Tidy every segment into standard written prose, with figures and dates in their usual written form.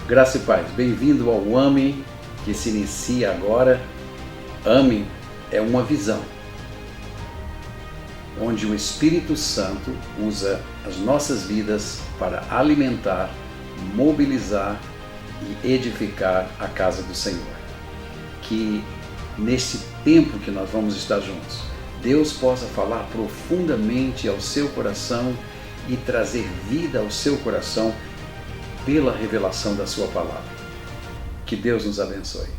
Graça e paz, bem-vindo ao AME, que se inicia agora. AME é uma visão, onde o Espírito Santo usa as nossas vidas para alimentar, mobilizar e edificar a casa do Senhor. Que nesse tempo que nós vamos estar juntos, Deus possa falar profundamente ao seu coração e trazer vida ao seu coração pela revelação da sua palavra. Que Deus nos abençoe.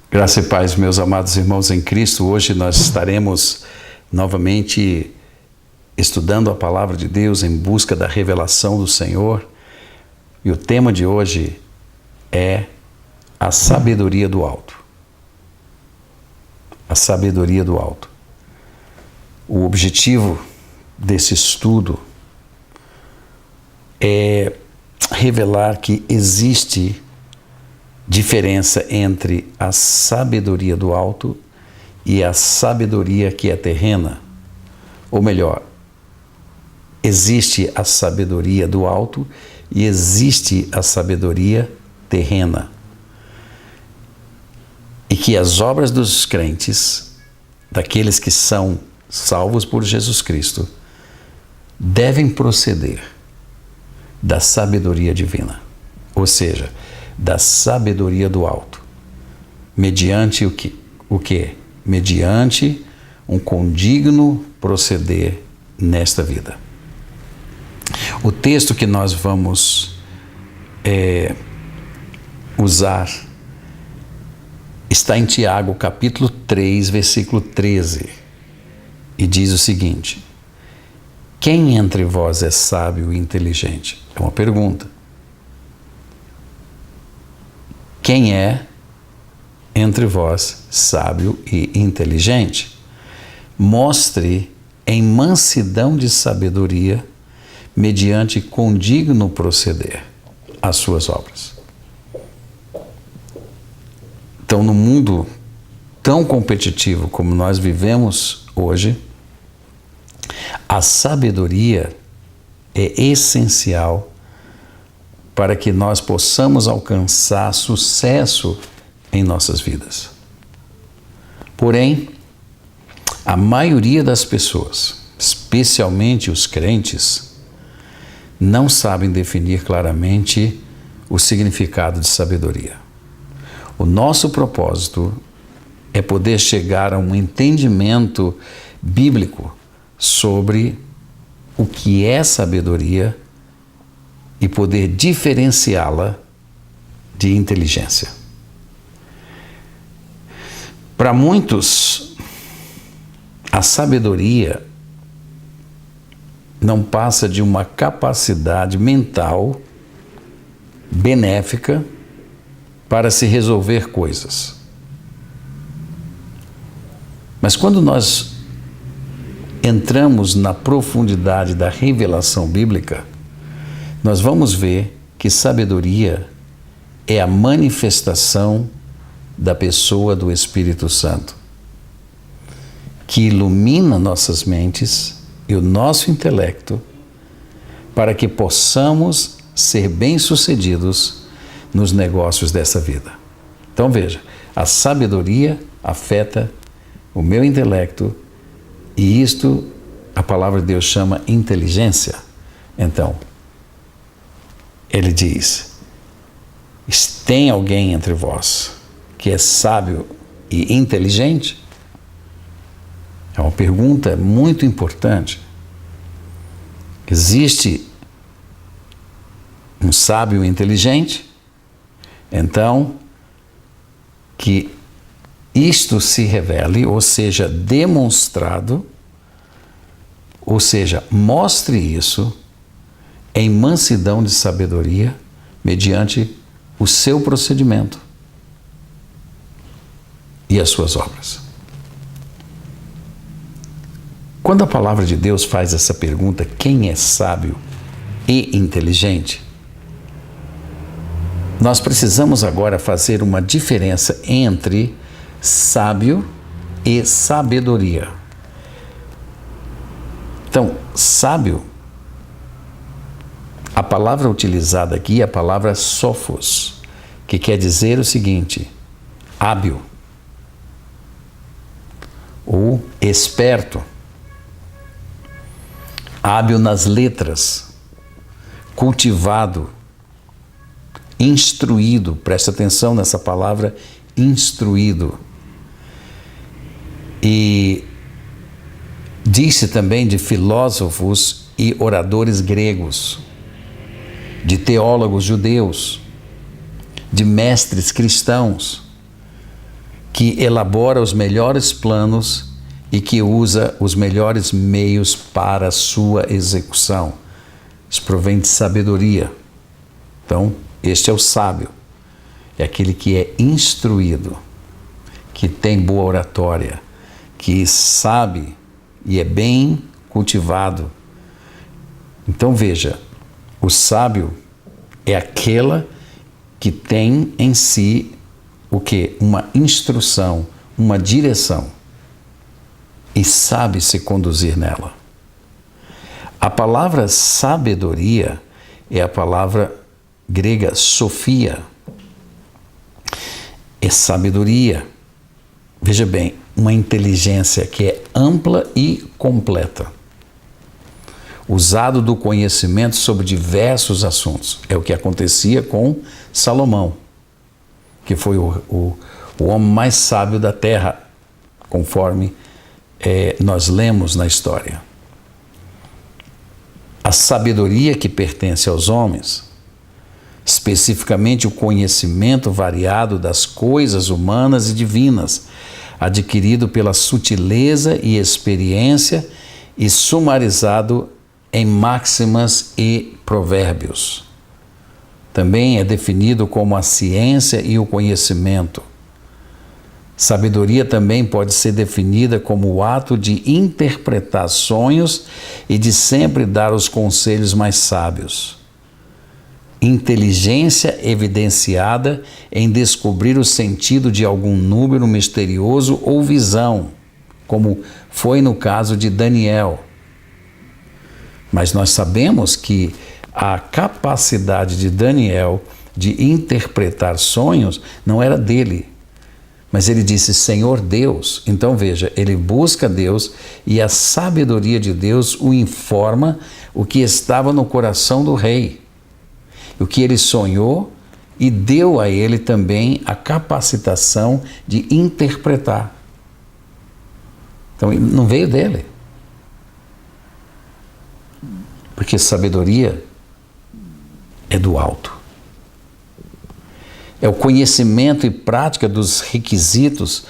Graça e paz, meus amados irmãos em Cristo. Hoje nós estaremos novamente estudando a palavra de Deus em busca da revelação do Senhor. E o tema de hoje é a sabedoria do alto. A sabedoria do alto. O objetivo desse estudo é revelar que existe diferença entre a sabedoria do alto e a sabedoria que é terrena. Ou melhor, existe a sabedoria do alto e existe a sabedoria terrena. E que as obras dos crentes, daqueles que são salvos por Jesus Cristo, devem proceder da sabedoria divina, ou seja, da sabedoria do alto, mediante o quê? Mediante um condigno proceder nesta vida. O texto que nós vamos usar está em Tiago, capítulo 3, versículo 13, e diz o seguinte: quem entre vós é sábio e inteligente? É uma pergunta. Quem é entre vós sábio e inteligente? Mostre em mansidão de sabedoria, mediante condigno proceder, as suas obras. Então, no mundo tão competitivo como nós vivemos hoje, a sabedoria é essencial para que nós possamos alcançar sucesso em nossas vidas. Porém, a maioria das pessoas, especialmente os crentes, não sabem definir claramente o significado de sabedoria. O nosso propósito é poder chegar a um entendimento bíblico sobre o que é sabedoria e poder diferenciá-la de inteligência. Para muitos, a sabedoria não passa de uma capacidade mental benéfica para se resolver coisas. Mas quando nós entramos na profundidade da revelação bíblica, nós vamos ver que sabedoria é a manifestação da pessoa do Espírito Santo, que ilumina nossas mentes e o nosso intelecto para que possamos ser bem-sucedidos nos negócios dessa vida. Então veja, a sabedoria afeta o meu intelecto e isto a palavra de Deus chama inteligência. Então, ele diz: tem alguém entre vós que é sábio e inteligente? É uma pergunta muito importante. Existe um sábio e inteligente? Então, que isto se revele, ou seja, demonstrado, ou seja, mostre isso em mansidão de sabedoria, mediante o seu procedimento e as suas obras. Quando a palavra de Deus faz essa pergunta, quem é sábio e inteligente? Nós precisamos agora fazer uma diferença entre sábio e sabedoria. Então, sábio, a palavra utilizada aqui é a palavra sophos, que quer dizer o seguinte: hábil ou esperto, hábil nas letras, cultivado, instruído. Presta atenção nessa palavra, instruído. E disse também de filósofos e oradores gregos, de teólogos judeus, de mestres cristãos, que elabora os melhores planos e que usa os melhores meios para a sua execução. Isso provém de sabedoria. Então, este é o sábio. É aquele que é instruído, que tem boa oratória, que sabe e é bem cultivado. Então veja, o sábio é aquela que tem em si o quê? Uma instrução, uma direção, e sabe se conduzir nela. A palavra sabedoria é a palavra grega sofia. É sabedoria. Veja bem, uma inteligência que é ampla e completa. Usado do conhecimento sobre diversos assuntos. É o que acontecia com Salomão, que foi o homem mais sábio da terra, conforme nós lemos na história. A sabedoria que pertence aos homens, especificamente o conhecimento variado das coisas humanas e divinas, adquirido pela sutileza e experiência e sumarizado em máximas e provérbios. Também é definido como a ciência e o conhecimento. Sabedoria também pode ser definida como o ato de interpretar sonhos e de sempre dar os conselhos mais sábios. Inteligência evidenciada em descobrir o sentido de algum número misterioso ou visão, como foi no caso de Daniel. Mas nós sabemos que a capacidade de Daniel de interpretar sonhos não era dele, mas ele disse Senhor Deus. Então veja, ele busca Deus e a sabedoria de Deus o informa o que estava no coração do rei, o que ele sonhou, e deu a ele também a capacitação de interpretar. Então não veio dele, porque sabedoria é do alto. É o conhecimento e prática dos requisitos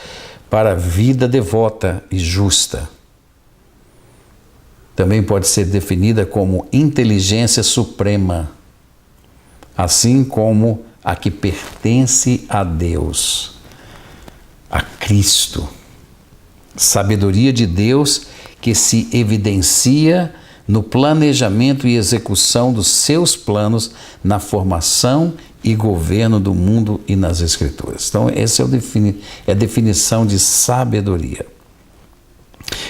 para a vida devota e justa. Também pode ser definida como inteligência suprema, assim como a que pertence a Deus, a Cristo. Sabedoria de Deus que se evidencia no planejamento e execução dos seus planos, na formação e governo do mundo e nas Escrituras. Então, essa é a definição de sabedoria.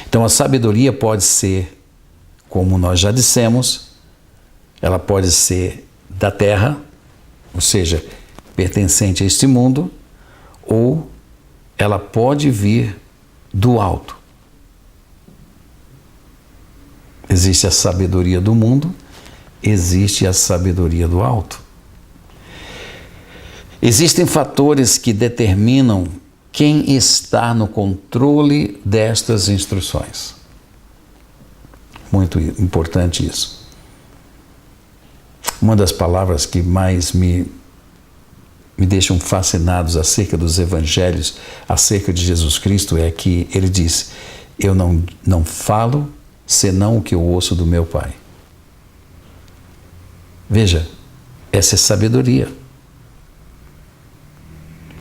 Então, a sabedoria pode ser, como nós já dissemos, ela pode ser da terra, ou seja, pertencente a este mundo, ou ela pode vir do alto. Existe a sabedoria do mundo, existe a sabedoria do alto. Existem fatores que determinam quem está no controle destas instruções. Muito importante isso. Uma das palavras que mais me deixam fascinados acerca dos evangelhos, acerca de Jesus Cristo, é que ele diz: eu não falo senão o que eu ouço do meu Pai. Veja, essa é sabedoria.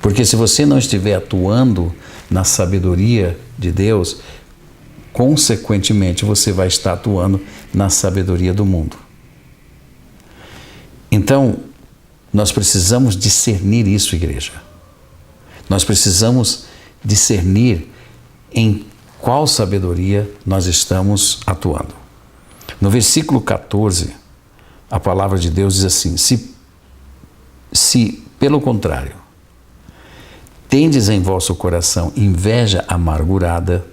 Porque se você não estiver atuando na sabedoria de Deus, consequentemente você vai estar atuando na sabedoria do mundo. Então, nós precisamos discernir isso, igreja. Nós precisamos discernir em qual sabedoria nós estamos atuando. No versículo 14, a palavra de Deus diz assim: se pelo contrário, tendes em vosso coração inveja amargurada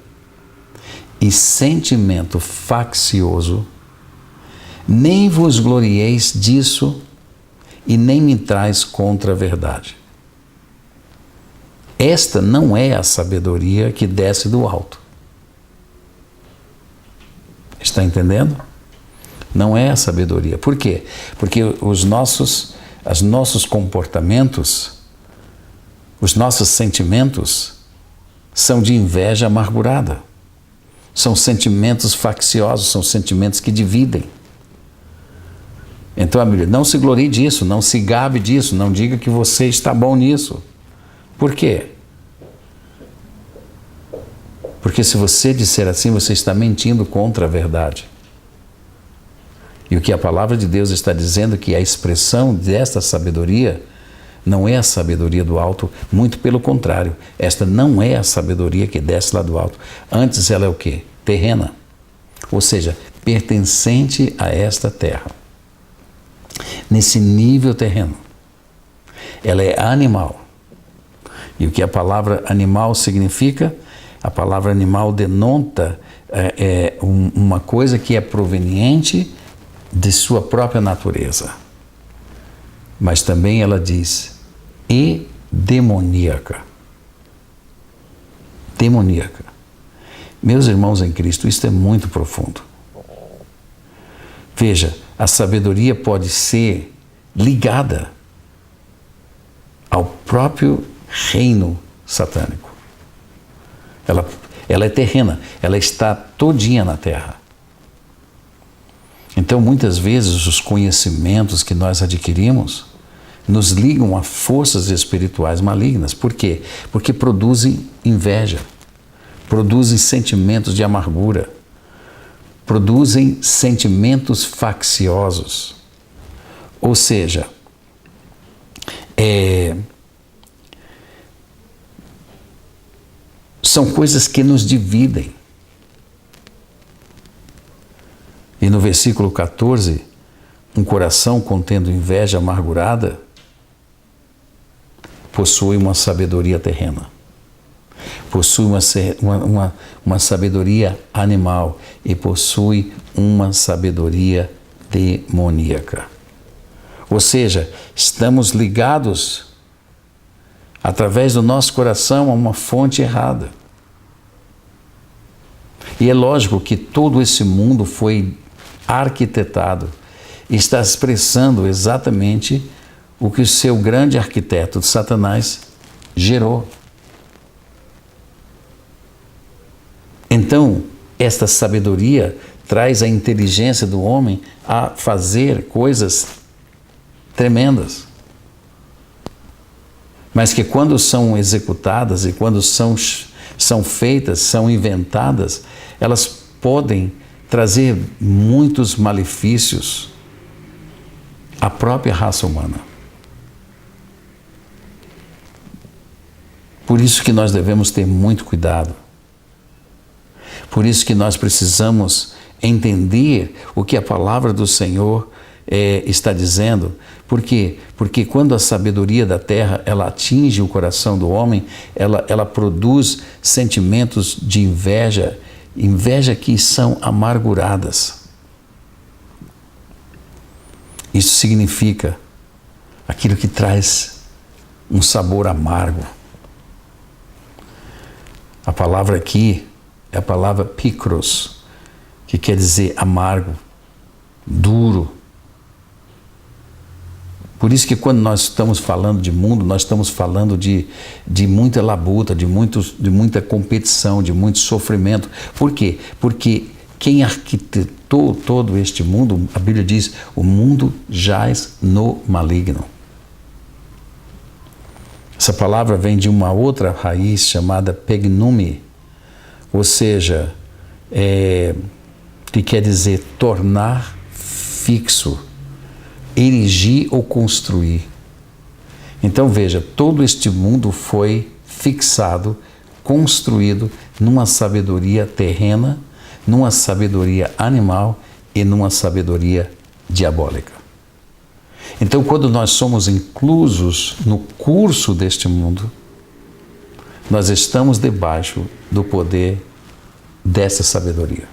e sentimento faccioso, nem vos glorieis disso e nem mintrais contra a verdade. Esta não é a sabedoria que desce do alto. Está entendendo? Não é a sabedoria. Por quê? Porque os nossos comportamentos, os nossos sentimentos são de inveja amargurada. São sentimentos facciosos, são sentimentos que dividem. Então a Bíblia, não se glorie disso, não se gabe disso, não diga que você está bom nisso. Por quê? Porque se você disser assim, você está mentindo contra a verdade. E o que a palavra de Deus está dizendo, que a expressão desta sabedoria não é a sabedoria do alto, muito pelo contrário. Esta não é a sabedoria que desce lá do alto. Antes ela é o quê? Terrena. Ou seja, pertencente a esta terra. Nesse nível terreno. Ela é animal. E o que a palavra animal significa? A palavra animal denota uma coisa que é proveniente de sua própria natureza. Mas também ela diz, e demoníaca. Demoníaca. Meus irmãos em Cristo, isto é muito profundo. Veja, a sabedoria pode ser ligada ao próprio reino satânico. Ela é terrena, ela está todinha na terra. Então, muitas vezes, os conhecimentos que nós adquirimos nos ligam a forças espirituais malignas. Por quê? Porque produzem inveja, produzem sentimentos de amargura, produzem sentimentos facciosos. Ou seja, são coisas que nos dividem. E no versículo 14, um coração contendo inveja amargurada possui uma sabedoria terrena, possui uma sabedoria animal e possui uma sabedoria demoníaca. Ou seja, estamos ligados através do nosso coração a uma fonte errada. E é lógico que todo esse mundo foi arquitetado e está expressando exatamente o que o seu grande arquiteto, Satanás, gerou. Então, esta sabedoria traz a inteligência do homem a fazer coisas tremendas. Mas que quando são executadas e quando são feitas, são inventadas, elas podem trazer muitos malefícios à própria raça humana. Por isso que nós devemos ter muito cuidado. Por isso que nós precisamos entender o que a palavra do Senhor está dizendo. Por quê? Porque quando a sabedoria da terra ela atinge o coração do homem, ela produz sentimentos de inveja que são amarguradas. Isso significa aquilo que traz um sabor amargo. A palavra aqui é a palavra picros, que quer dizer amargo, duro. Por isso que quando nós estamos falando de mundo, nós estamos falando de muita labuta, de muita competição, de muito sofrimento. Por quê? Porque quem arquitetou todo este mundo, a Bíblia diz, o mundo jaz no maligno. Essa palavra vem de uma outra raiz chamada pegnume, ou seja, que quer dizer tornar fixo, erigir ou construir. Então veja, todo este mundo foi fixado construído numa sabedoria terrena, numa sabedoria animal e numa sabedoria diabólica. Então, quando nós somos inclusos no curso deste mundo, nós estamos debaixo do poder dessa sabedoria.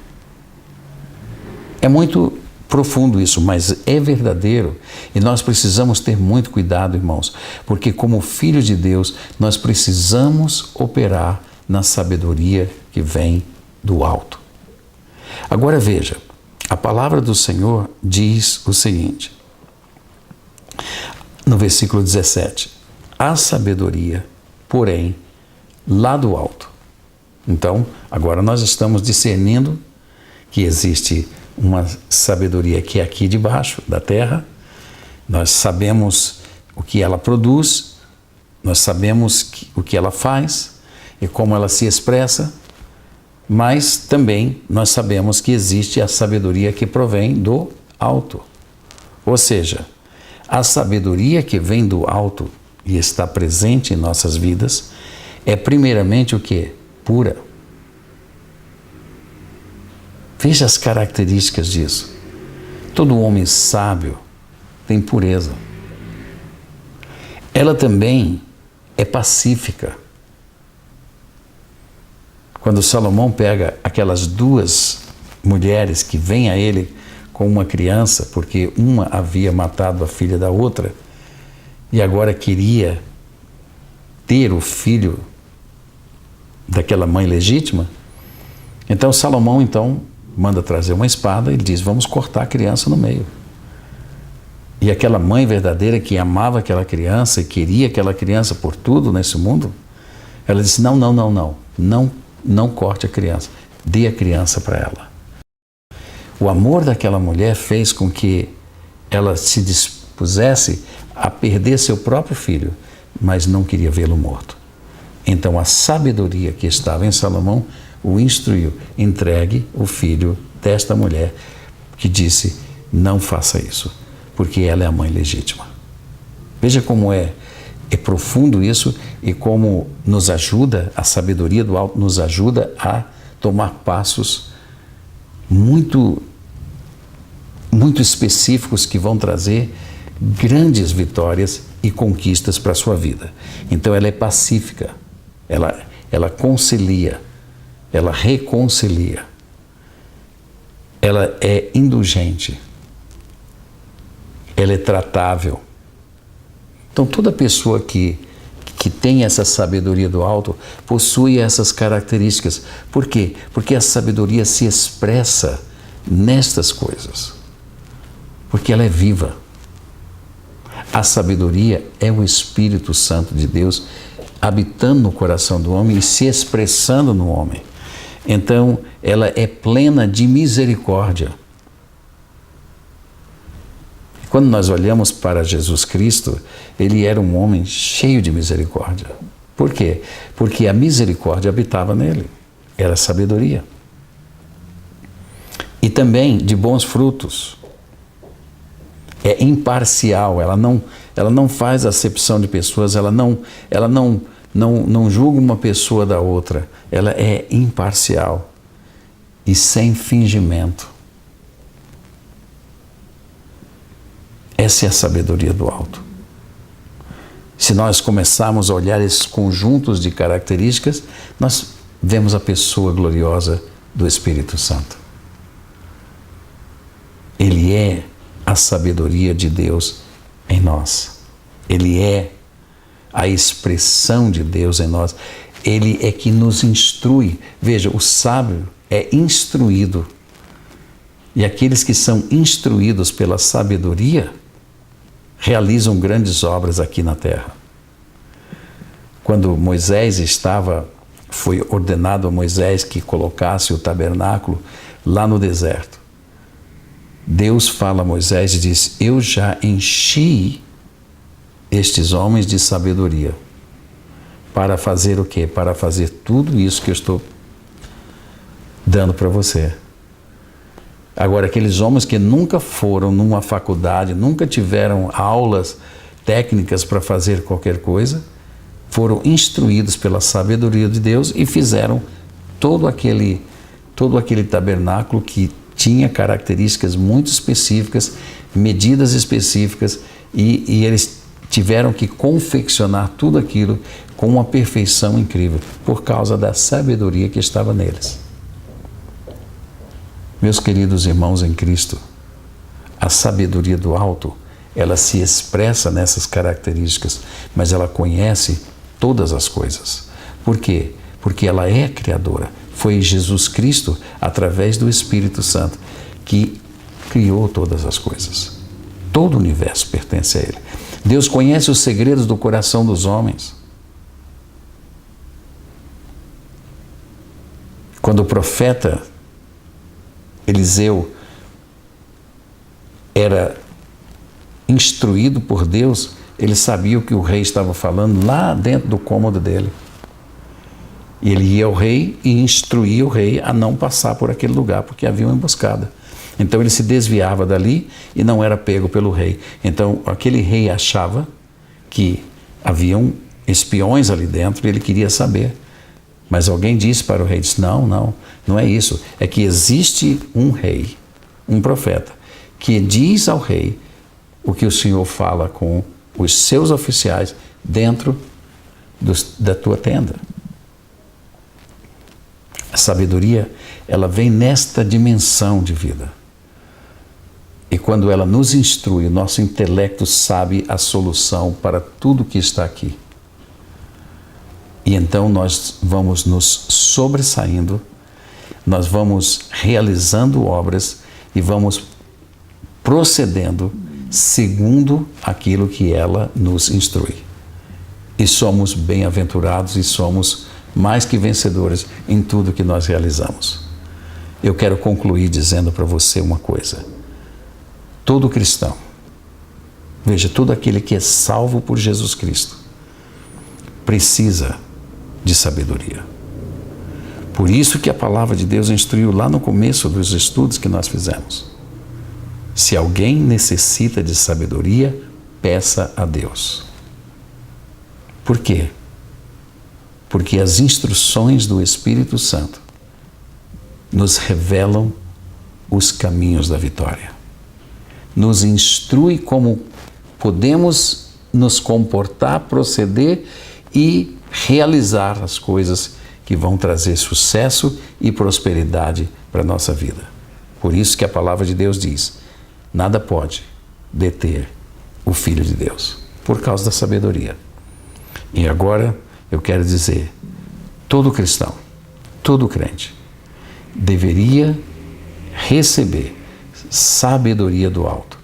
É muito profundo isso, mas é verdadeiro e nós precisamos ter muito cuidado, irmãos, porque como filhos de Deus, nós precisamos operar na sabedoria que vem do alto. Agora veja, a palavra do Senhor diz o seguinte, no versículo 17, a sabedoria, porém, lá do alto. Então, agora nós estamos discernindo que existe uma sabedoria que é aqui debaixo da terra, nós sabemos o que ela produz, nós sabemos o que ela faz e como ela se expressa, mas também nós sabemos que existe a sabedoria que provém do alto. Ou seja, a sabedoria que vem do alto e está presente em nossas vidas é primeiramente o quê? Pura. Veja as características disso. Todo homem sábio tem pureza. Ela também é pacífica. Quando Salomão pega aquelas duas mulheres que vêm a ele com uma criança, porque uma havia matado a filha da outra e agora queria ter o filho daquela mãe legítima, então Salomão manda trazer uma espada e diz, vamos cortar a criança no meio. E aquela mãe verdadeira que amava aquela criança e queria aquela criança por tudo nesse mundo, ela disse, não corte a criança, dê a criança para ela. O amor daquela mulher fez com que ela se dispusesse a perder seu próprio filho, mas não queria vê-lo morto. Então a sabedoria que estava em Salomão o instruiu, entregue o filho desta mulher que disse, não faça isso, porque ela é a mãe legítima. Veja como é profundo isso e como nos ajuda, a sabedoria do alto nos ajuda a tomar passos muito específicos que vão trazer grandes vitórias e conquistas para a sua vida. Então ela é pacífica, ela concilia, ela reconcilia, ela é indulgente, ela é tratável. Então toda pessoa que tem essa sabedoria do alto possui essas características. Por quê? Porque a sabedoria se expressa nestas coisas. Porque ela é viva. A sabedoria é o Espírito Santo de Deus habitando no coração do homem e se expressando no homem. Então, ela é plena de misericórdia. Quando nós olhamos para Jesus Cristo, ele era um homem cheio de misericórdia. Por quê? Porque a misericórdia habitava nele, era sabedoria. E também de bons frutos. É imparcial, ela não faz acepção de pessoas, ela não julga uma pessoa da outra, ela é imparcial e sem fingimento. Essa é a sabedoria do alto. Se nós começarmos a olhar esses conjuntos de características, nós vemos a pessoa gloriosa do Espírito Santo. Ele é a sabedoria de Deus em nós. Ele é a expressão de Deus em nós. Ele é que nos instrui. Veja, o sábio é instruído. E aqueles que são instruídos pela sabedoria realizam grandes obras aqui na terra. Quando Moisés foi ordenado a Moisés que colocasse o tabernáculo lá no deserto. Deus fala a Moisés e diz, eu já enchi estes homens de sabedoria. Para fazer o quê? Para fazer tudo isso que eu estou dando para você. Agora, aqueles homens que nunca foram numa faculdade, nunca tiveram aulas técnicas para fazer qualquer coisa, foram instruídos pela sabedoria de Deus e fizeram todo aquele tabernáculo que tinha características muito específicas, medidas específicas, e eles tiveram que confeccionar tudo aquilo com uma perfeição incrível, por causa da sabedoria que estava neles. Meus queridos irmãos em Cristo, a sabedoria do alto, ela se expressa nessas características, mas ela conhece todas as coisas. Por quê? Porque ela é criadora. Foi Jesus Cristo, através do Espírito Santo, que criou todas as coisas. Todo o universo pertence a Ele. Deus conhece os segredos do coração dos homens. Quando o profeta Eliseu era instruído por Deus, ele sabia o que o rei estava falando lá dentro do cômodo dele. E ele ia ao rei e instruía o rei a não passar por aquele lugar, porque havia uma emboscada. Então ele se desviava dali e não era pego pelo rei. Então aquele rei achava que haviam espiões ali dentro e ele queria saber. Mas alguém disse para o rei, disse, não é isso. É que existe um rei, um profeta, que diz ao rei o que o Senhor fala com os seus oficiais dentro da tua tenda. A sabedoria, ela vem nesta dimensão de vida. E quando ela nos instrui, o nosso intelecto sabe a solução para tudo que está aqui. E então nós vamos nos sobressaindo, nós vamos realizando obras e vamos procedendo segundo aquilo que ela nos instrui. E somos bem-aventurados e somos mais que vencedores em tudo que nós realizamos. Eu quero concluir dizendo para você uma coisa. Todo cristão, veja, todo aquele que é salvo por Jesus Cristo, precisa de sabedoria. Por isso que a palavra de Deus instruiu lá no começo dos estudos que nós fizemos. Se alguém necessita de sabedoria, peça a Deus. Por quê? Porque as instruções do Espírito Santo nos revelam os caminhos da vitória. Nos instrui como podemos nos comportar, proceder e realizar as coisas que vão trazer sucesso e prosperidade para a nossa vida. Por isso que a palavra de Deus diz, nada pode deter o Filho de Deus, por causa da sabedoria. E agora eu quero dizer, todo cristão, todo crente, deveria receber sabedoria do alto,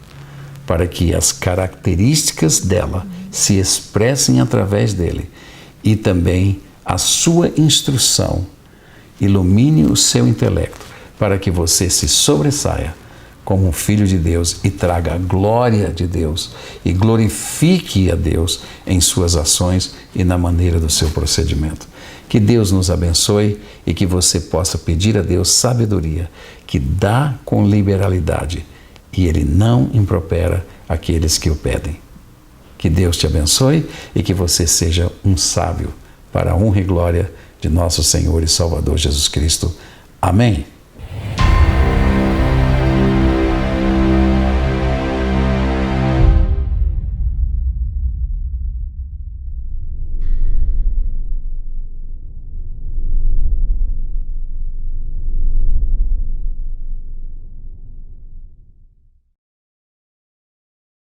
para que as características dela se expressem através dele e também a sua instrução ilumine o seu intelecto, para que você se sobressaia como um filho de Deus e traga a glória de Deus e glorifique a Deus em suas ações e na maneira do seu procedimento. Que Deus nos abençoe e que você possa pedir a Deus sabedoria, que dá com liberalidade e Ele não impropera aqueles que o pedem. Que Deus te abençoe e que você seja um sábio para a honra e glória de nosso Senhor e Salvador Jesus Cristo. Amém.